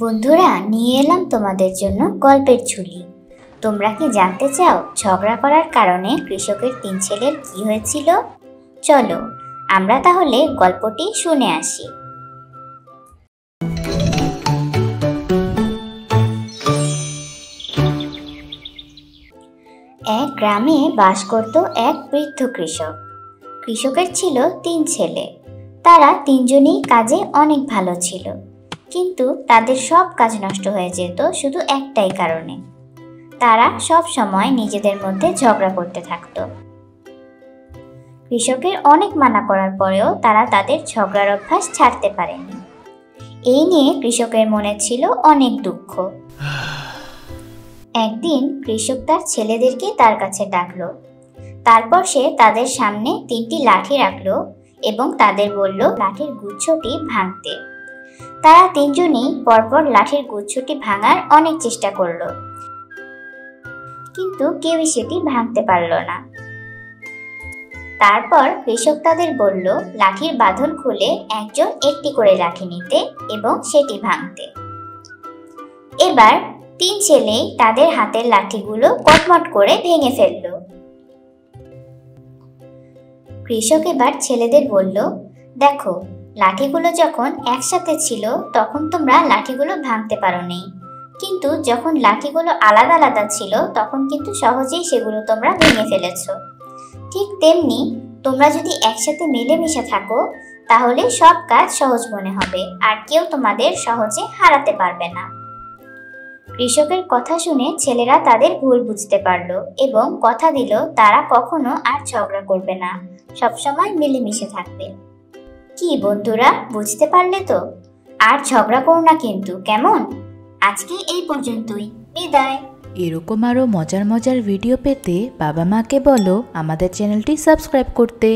বন্ধুরা, নিয়ে এলাম তোমাদের জন্য গল্পের ঝুলি। তোমরা কি জানতে চাও ঝগড়া করার কারণে কৃষকের 3 ছেলের কি হয়েছিল? চলো আমরা তাহলে গল্পটি শুনে আসি। এক গ্রামে বাস করত এক বৃদ্ধ কৃষক। কৃষকের ছিল 3 ছেলে। তারা 3 জনই কাজে অনেক ভালো ছিল, কিন্তু তাদের সব কাজ নষ্ট হয়ে যেত শুধু একটাই কারণে। তারা সব সময় নিজেদের মধ্যে ঝগড়া করতে থাকত। কৃষকের অনেক মানা করার পরেও তারা তাদের ঝগড়ার অভ্যাস ছাড়তে পারেনি। এই নিয়ে কৃষকের মনে ছিল অনেক দুঃখ। একদিন কৃষক তার ছেলেদেরকে তার কাছে ডাকলো। তারপর সে তাদের সামনে 3টি লাঠি রাখলো এবং তাদের বলল লাঠির গুচ্ছটি ভাঙতে। তারা 3 জনই পরপর লাঠির গুচ্ছটি ভাঙার অনেক চেষ্টা করলো, কিন্তু কেউই সেটি ভাঙতে পারল না। তারপর কৃষক তাদের বলল লাঠির বাঁধন খুলে একজন একটি করে লাঠি নিতে এবং সেটি ভাঙতে। এবার 3 ছেলেই তাদের হাতের লাঠিগুলো কটমট করে ভেঙে ফেলল। কৃষক এবার ছেলেদের বলল, দেখো, লাঠিগুলো যখন একসাথে ছিল তখন তোমরা লাঠিগুলো ভাঙতে পারোনি, কিন্তু যখন লাঠিগুলো আলাদা আলাদা ছিল তখন কিন্তু সহজেই সেগুলো তোমরা ভেঙে ফেলেছো। ঠিক তেমনি তোমরা যদি একসাথে মিলেমিশে থাকো তাহলে সব কাজ সহজ মনে হবে আর কেউ তোমাদের সহজে হারাতে পারবে না। কৃষকের কথা শুনে ছেলেরা তাদের ভুল বুঝতে পারলো এবং কথা দিল তারা কখনো আর ঝগড়া করবে না, সবসময় মিলেমিশে থাকবে। কি বন্ধুরা, বুঝতে পারলে তো? আর ঝগড়া করো না কিন্তু, কেমন? আজকে এই পর্যন্তই, বিদায়। এরকম আরও মজার মজার ভিডিও পেতে বাবা মাকে বলো আমাদের চ্যানেলটি সাবস্ক্রাইব করতে।